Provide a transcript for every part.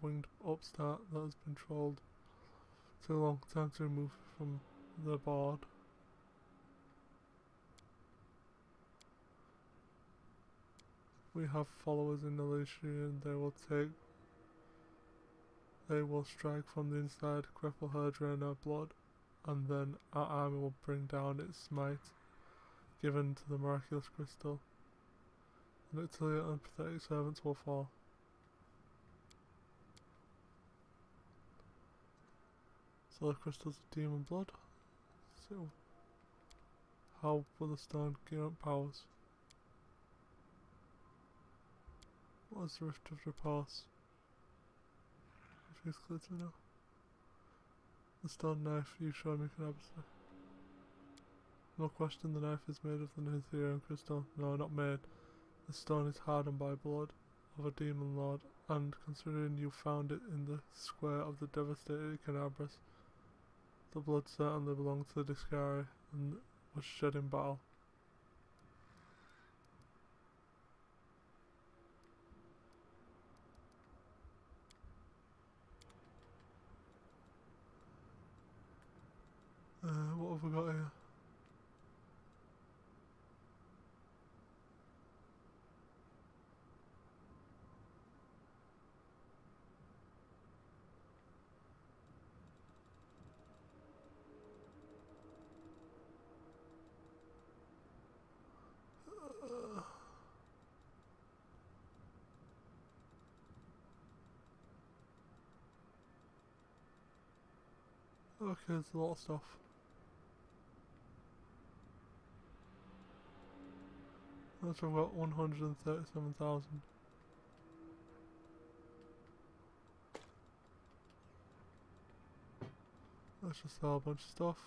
winged upstart that has been trolled too long. Time to remove from the board. We have followers in Elysian. They will strike from the inside, cripple her, drain her blood, and then our army will bring down its smite, given to the miraculous crystal. And its unpathetic servants will fall. So the crystals of demon blood. So how will the stone gain up powers? What is the rift of repulse? Refuse clear to know. The stone knife you showed me can have. No question, the knife is made of the Nitherian crystal. No, not made. The stone is hardened by blood of a demon lord, and considering you found it in the square of the devastated Canabras, the blood certainly belonged to the Discari and was shed in battle. What have we got here? Okay, there's a lot of stuff. That's about 137,000. Let's just sell a bunch of stuff.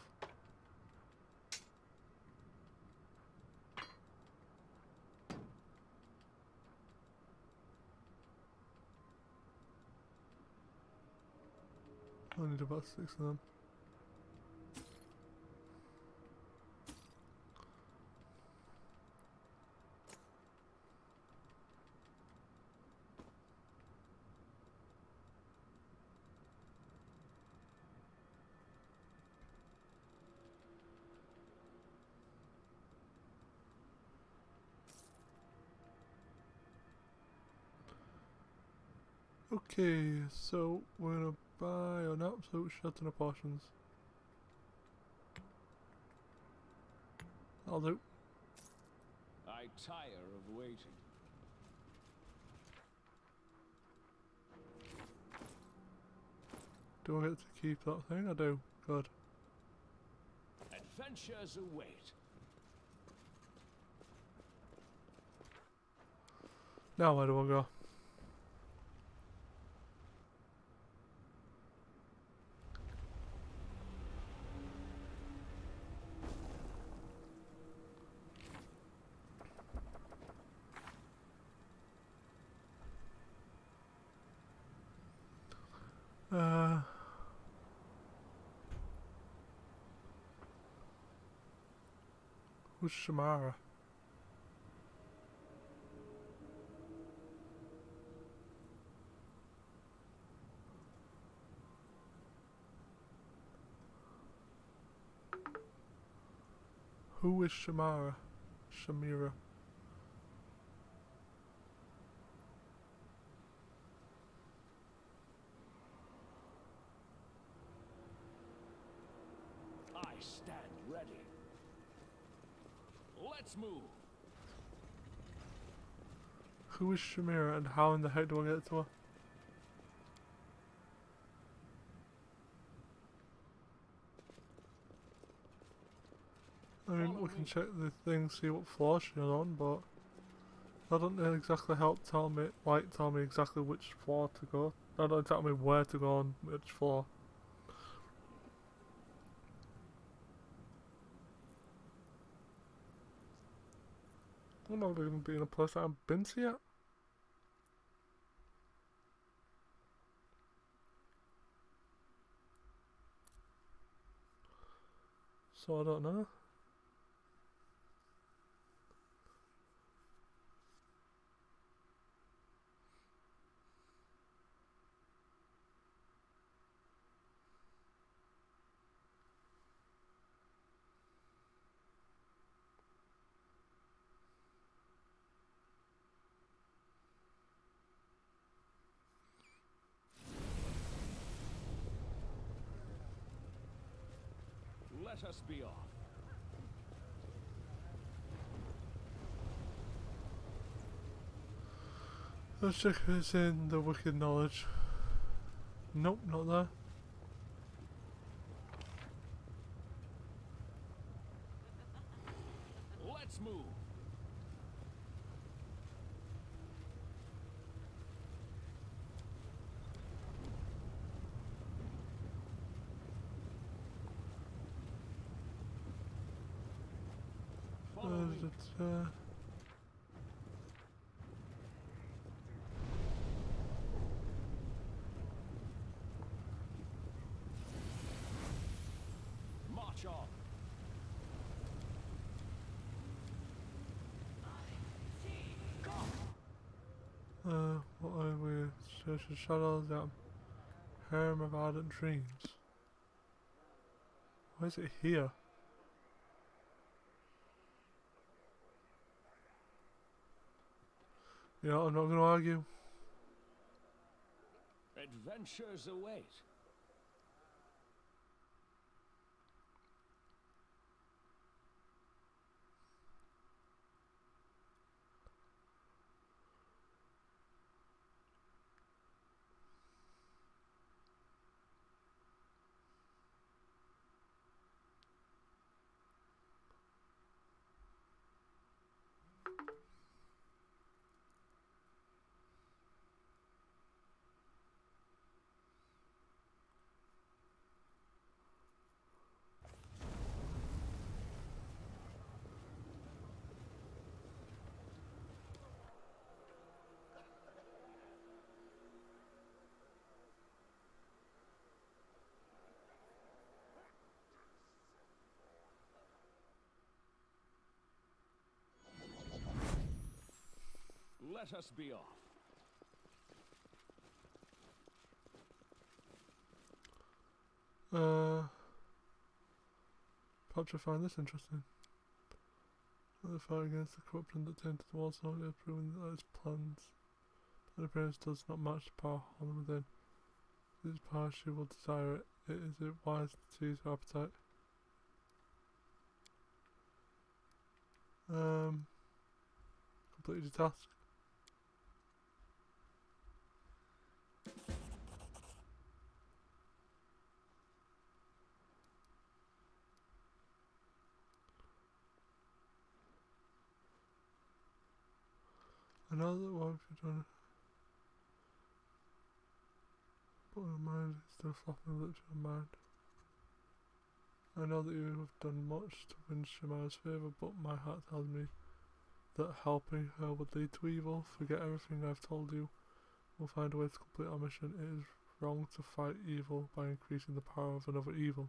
I need about 6 of them. Okay, so we're gonna buy an absolute shit ton of potions. I'll do. I tire of waiting. Do I get to keep that thing? I do. Good. Adventures await. Now where do I go? Who's Shamara? Who is Shamara? Shamira. I stand ready. Let's move. Who is Shamira and how in the heck do I get to her? I mean, we can check the thing, see what floor she's on, but that doesn't exactly help tell me exactly which floor to go. That doesn't tell me where to go on which floor. I'm not even being a place I haven't been to yet. So I don't know. Let us be off. Let's check if it's in the wicked knowledge. Nope, not there. Let's move. Follow me. March on. What are we? Social shadows, yeah. Harem of ardent dreams. Why is it here? You know, I'm not gonna argue. Adventures await. Let us be off. Perhaps I find this interesting. The fight against the corruption that tainted the walls not yet proving that its plans and appearance does not match the power on within. This power she will desire it. Is it wise to seize her appetite? Completed the task. I know that what have you done? But my mind is still flopping a little to my mind. I know that you have done much to win Shemaiah's favour, but my heart tells me that helping her would lead to evil. Forget everything I've told you. We'll find a way to complete our mission. It is wrong to fight evil by increasing the power of another evil.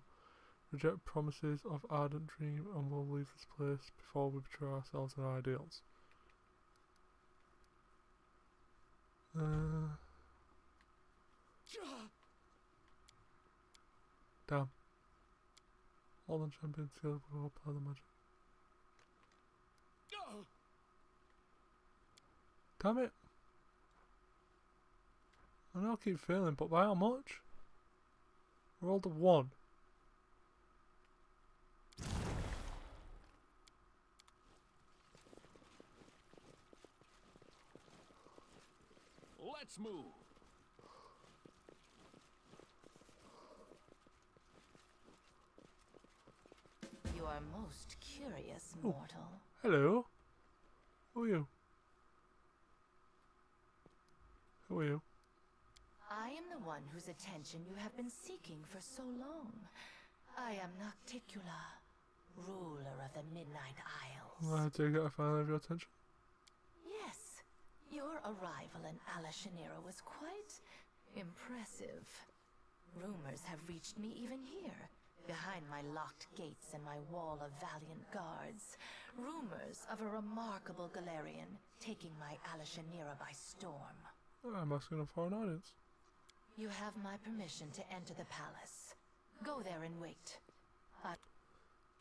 Reject promises of ardent dream and we'll leave this place before we betray ourselves and our ideals. Damn. All the champions together will apply the magic. Damn it. I know I keep failing, but by how much? I rolled a 1. Let's move. You are most curious, mortal. Hello. Who are you? Who are you? I am the one whose attention you have been seeking for so long. I am Nocticula, ruler of the Midnight Isles. I take it I finally have your attention. Yes, your arrival in Alashanira was quite impressive. Rumors have reached me even here, behind my locked gates and my wall of valiant guards. Rumors of a remarkable Galarian taking my Alashanira by storm. I'm asking for an audience. You have my permission to enter the palace. Go there and wait.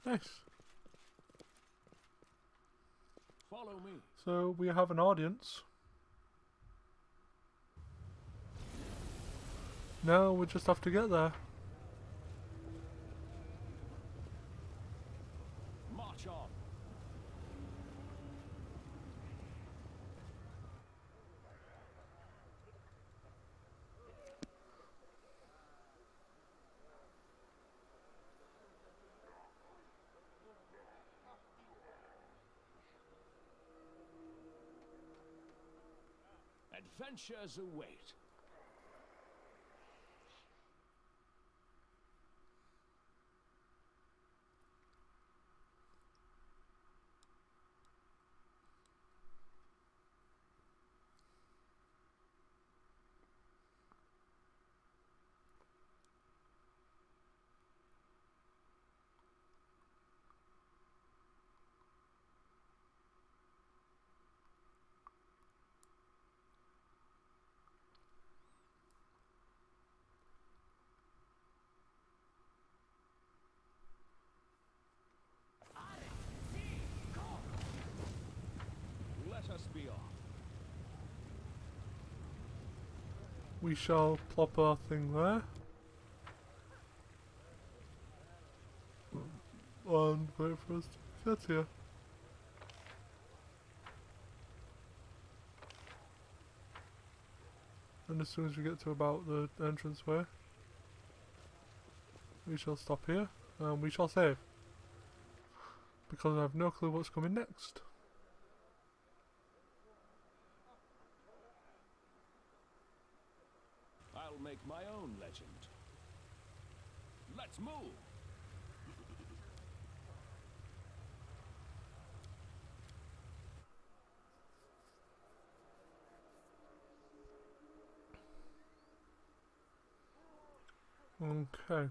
Nice. Follow me. So we have an audience. Now we just have to get there. Adventures await. Let us be off. We shall plop our thing there. And wait for us to get here. And as soon as we get to about the entranceway, we shall stop here and we shall save. Because I have no clue what's coming next. I'll make my own legend. Let's move! Okay.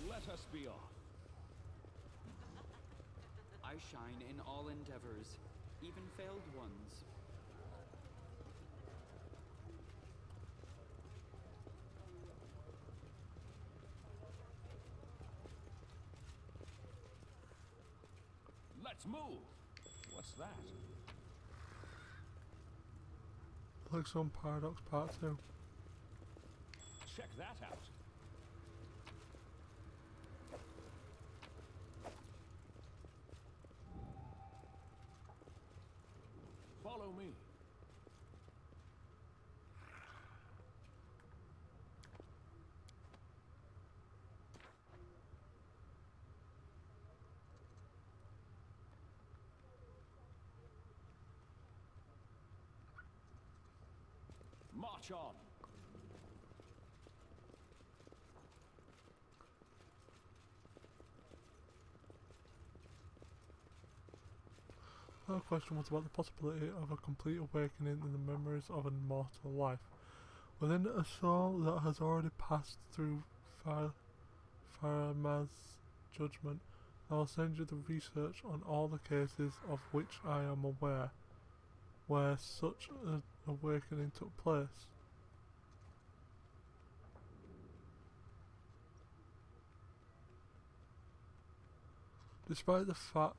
Let us be off. I shine in all endeavors, even failed ones. Let's move! What's that? Like some Paradox Part 2. Check that out. Follow me. March on. Our question was about the possibility of a complete awakening in the memories of an immortal life. Within a soul that has already passed through Faramaz's judgment, I will send you the research on all the cases of which I am aware, where such an awakening took place. Despite the fact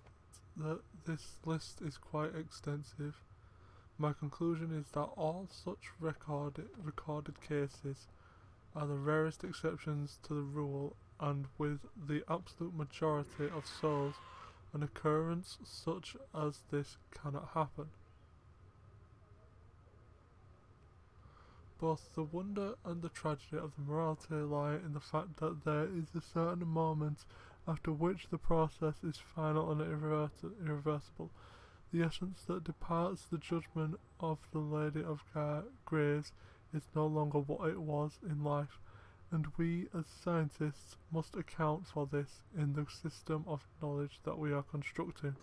that this list is quite extensive, my conclusion is that all such recorded cases are the rarest exceptions to the rule, and with the absolute majority of souls, an occurrence such as this cannot happen. Both the wonder and the tragedy of the morality lie in the fact that there is a certain moment after which the process is final and irreversible. The essence that departs the judgment of the Lady of Graves is no longer what it was in life, and we as scientists must account for this in the system of knowledge that we are constructing.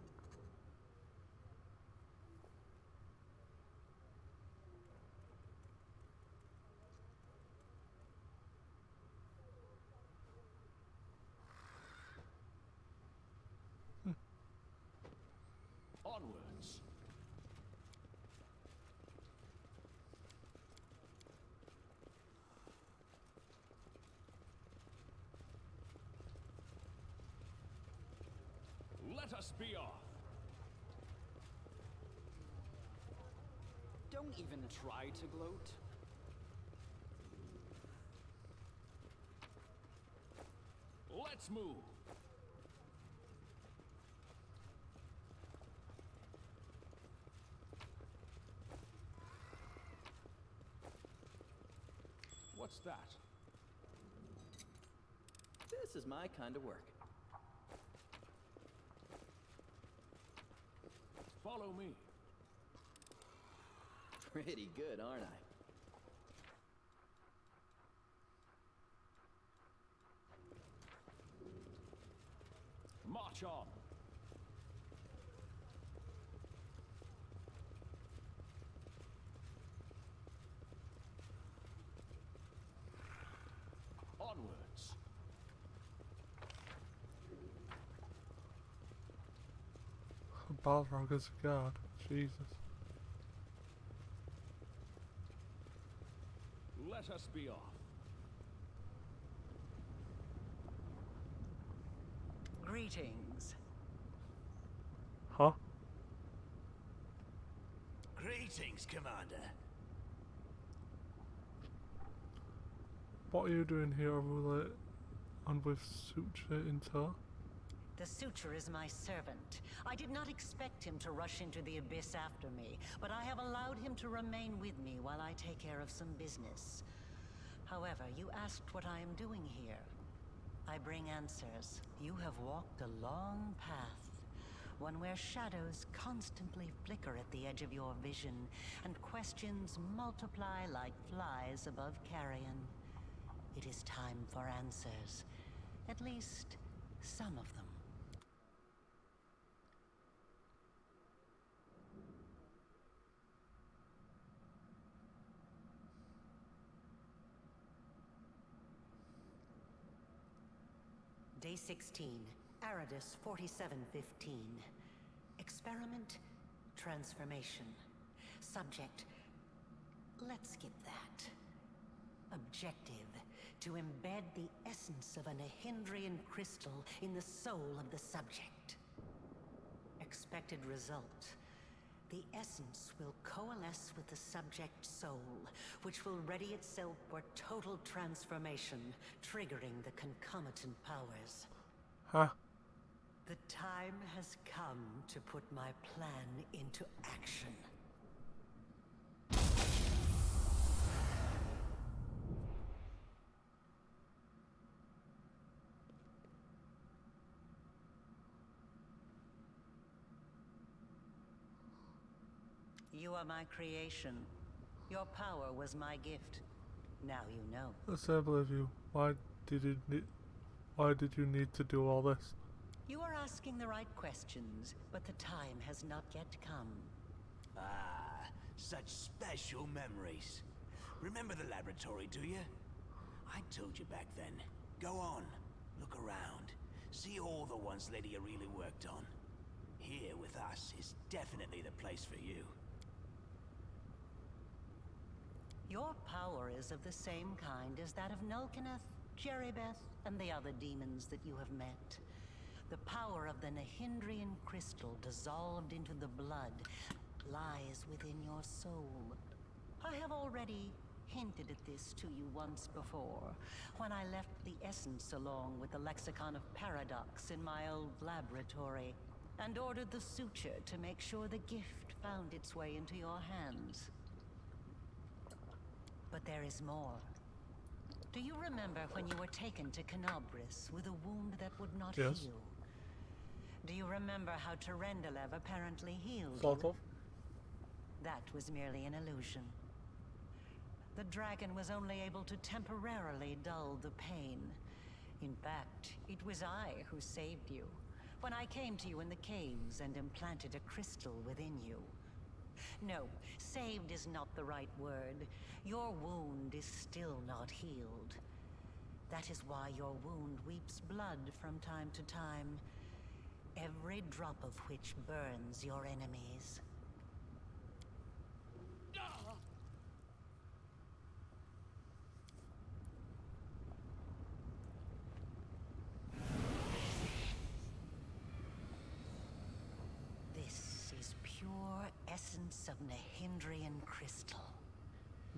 Onwards. Let us be off. Don't even try to gloat. Let's move. What's that? This is my kind of work. Follow me. Pretty good, aren't I? March on. Onwards. Balrog as a guard. Jesus. Let us be off. Greetings. Huh? Greetings, Commander. What are you doing here, Roulette? And with Suture in tow? The Suture is my servant. I did not expect him to rush into the abyss after me, but I have allowed him to remain with me while I take care of some business. However, you asked what I am doing here. I bring answers. You have walked a long path, one where shadows constantly flicker at the edge of your vision, and questions multiply like flies above carrion. It is time for answers. At least, some of them. Day 16, Aridus 4715. Experiment, transformation. Subject, let's skip that. Objective, to embed the essence of a Nahindrian crystal in the soul of the subject. Expected result, the essence will coalesce with the subject's soul, which will ready itself for total transformation, triggering the concomitant powers. Huh? The time has come to put my plan into action. You are my creation. Your power was my gift. Now you know. Let's say I believe you. Why did you need to do all this? You are asking the right questions, but the time has not yet come. Ah, such special memories. Remember the laboratory, do you? I told you back then. Go on, look around. See all the ones Lydia really worked on. Here with us is definitely the place for you. Your power is of the same kind as that of Nulkineth, Jeribeth, and the other demons that you have met. The power of the Nahindrian crystal dissolved into the blood lies within your soul. I have already hinted at this to you once before, when I left the essence along with the lexicon of paradox in my old laboratory, and ordered the suture to make sure the gift found its way into your hands. But there is more. Do you remember when you were taken to Canobris with a wound that would not Yes. heal? Do you remember how Terendelev apparently healed Sort you? of. That was merely an illusion. The dragon was only able to temporarily dull the pain. In fact, it was I who saved you, when I came to you in the caves and implanted a crystal within you. No, saved is not the right word. Your wound is still not healed. That is why your wound weeps blood from time to time, every drop of which burns your enemies. This is pure essence of Nahindrian crystal.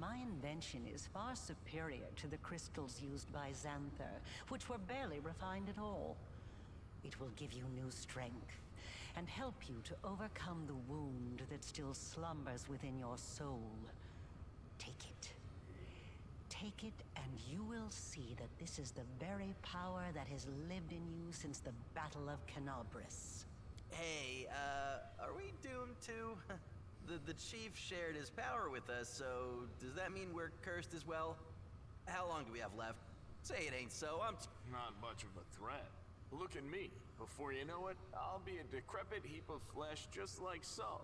My invention is far superior to the crystals used by Xanther, which were barely refined at all. It will give you new strength, and help you to overcome the wound that still slumbers within your soul. Take it. Take it, and you will see that this is the very power that has lived in you since the Battle of Canobris. Hey, are we doomed too? The chief shared his power with us, so does that mean we're cursed as well? How long do we have left? Say it ain't so, Not much of a threat. Look at me. Before you know it, I'll be a decrepit heap of flesh just like so.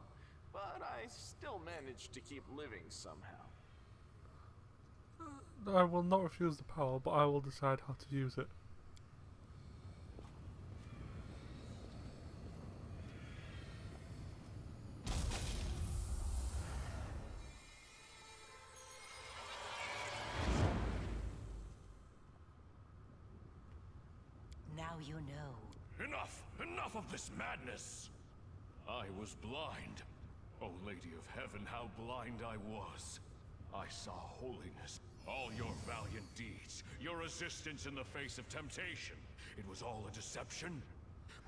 But I still managed to keep living somehow. I will not refuse the power, but I will decide how to use it. Now you know. Enough! Enough of this madness! I was blind. O Lady of Heaven, how blind I was. I saw holiness. All your valiant deeds, your resistance in the face of temptation. It was all a deception.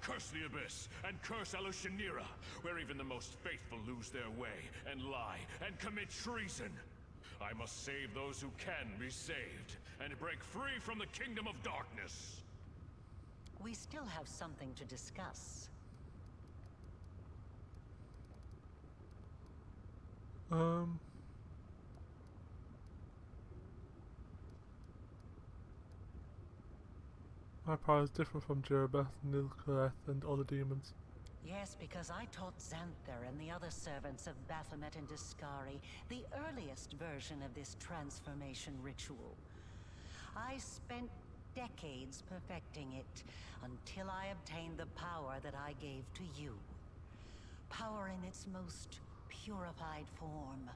Curse the Abyss, and curse Alushanira, where even the most faithful lose their way, and lie, and commit treason. I must save those who can be saved, and break free from the kingdom of darkness. We still have something to discuss. My power is different from Jerebeth, Nilkareth, and other demons. Yes, because I taught Xanther and the other servants of Baphomet and Discari the earliest version of this transformation ritual. I spent decades perfecting it, until I obtained the power that I gave to you. Power in its most purified form,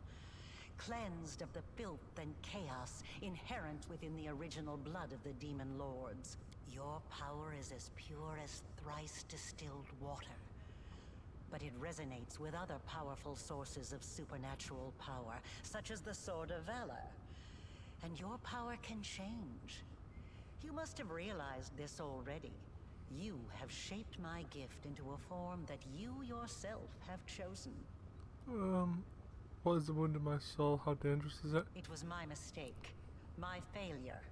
cleansed of the filth and chaos inherent within the original blood of the demon lords. Your power is as pure as thrice distilled water, but it resonates with other powerful sources of supernatural power, such as the Sword of Valor. And your power can change. You must have realized this already. You have shaped my gift into a form that you yourself have chosen. What is the wound in my soul? How dangerous is it? It was my mistake. My failure.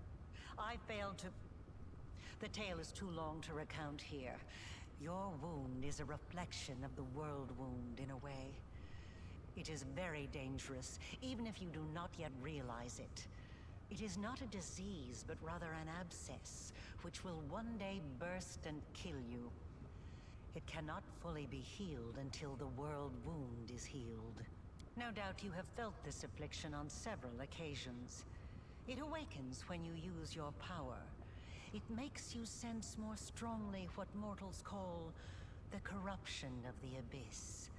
I failed to... The tale is too long to recount here. Your wound is a reflection of the world wound, in a way. It is very dangerous, even if you do not yet realize it. It is not a disease, but rather an abscess, which will one day burst and kill you. It cannot fully be healed until the world wound is healed. No doubt you have felt this affliction on several occasions. It awakens when you use your power. It makes you sense more strongly what mortals call the corruption of the Abyss.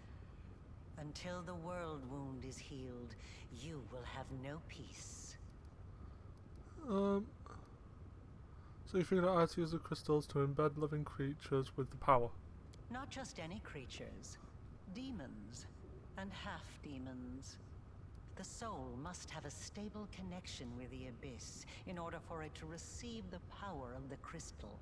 Until the world wound is healed, you will have no peace. So you figured out how to use the crystals to embed living creatures with the power? Not just any creatures. Demons. And half-demons. The soul must have a stable connection with the Abyss in order for it to receive the power of the crystal.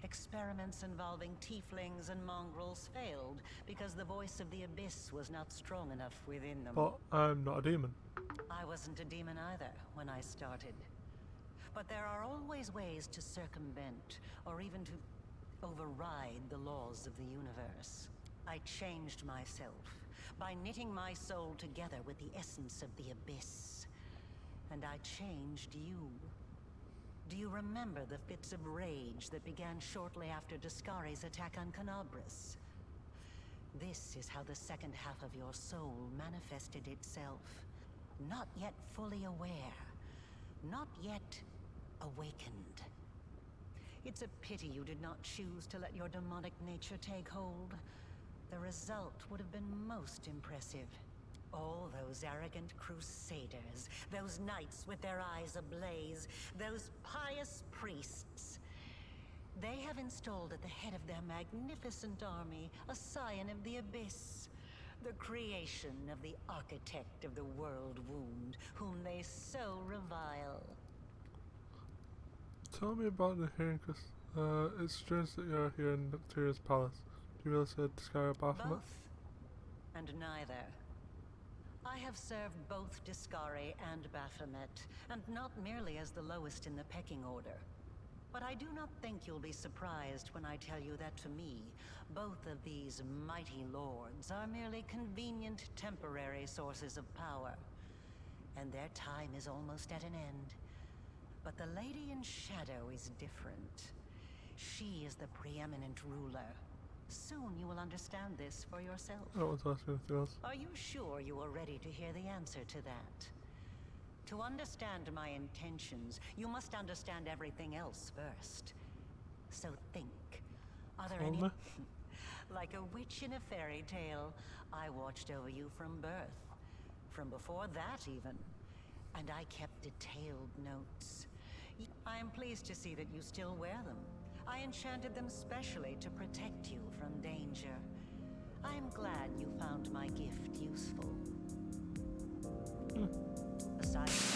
Experiments involving tieflings and mongrels failed because the voice of the Abyss was not strong enough within them. But I'm not a demon. I wasn't a demon either when I started. But there are always ways to circumvent, or even to override the laws of the universe. I changed myself by knitting my soul together with the essence of the Abyss. And I changed you. Do you remember the fits of rage that began shortly after Discari's attack on Canobris? This is how the second half of your soul manifested itself. Not yet fully aware. Not yet awakened. It's a pity you did not choose to let your demonic nature take hold. The result would have been most impressive. All those arrogant crusaders, those knights with their eyes ablaze, those pious priests. They have installed at the head of their magnificent army a scion of the Abyss. The creation of the architect of the world wound, whom they so revile. Tell me about the hearing, Chris. It's strange that you're here in Nocturia's palace. Do you really say Disgaea or Baphomet? Both. And neither. I have served both Discari and Baphomet, and not merely as the lowest in the pecking order. But I do not think you'll be surprised when I tell you that to me, both of these mighty lords are merely convenient temporary sources of power. And their time is almost at an end. But the Lady in Shadow is different. She is the preeminent ruler. Soon you will understand this for yourself. I don't want to ask you anything else. Are you sure you are ready to hear the answer to that? To understand my intentions, you must understand everything else first. So think. Are there any... Like a witch in a fairy tale, I watched over you from birth. From before that, even. And I kept detailed notes. I am pleased to see that you still wear them. I enchanted them specially to protect you from danger. I am glad you found my gift useful. Besides...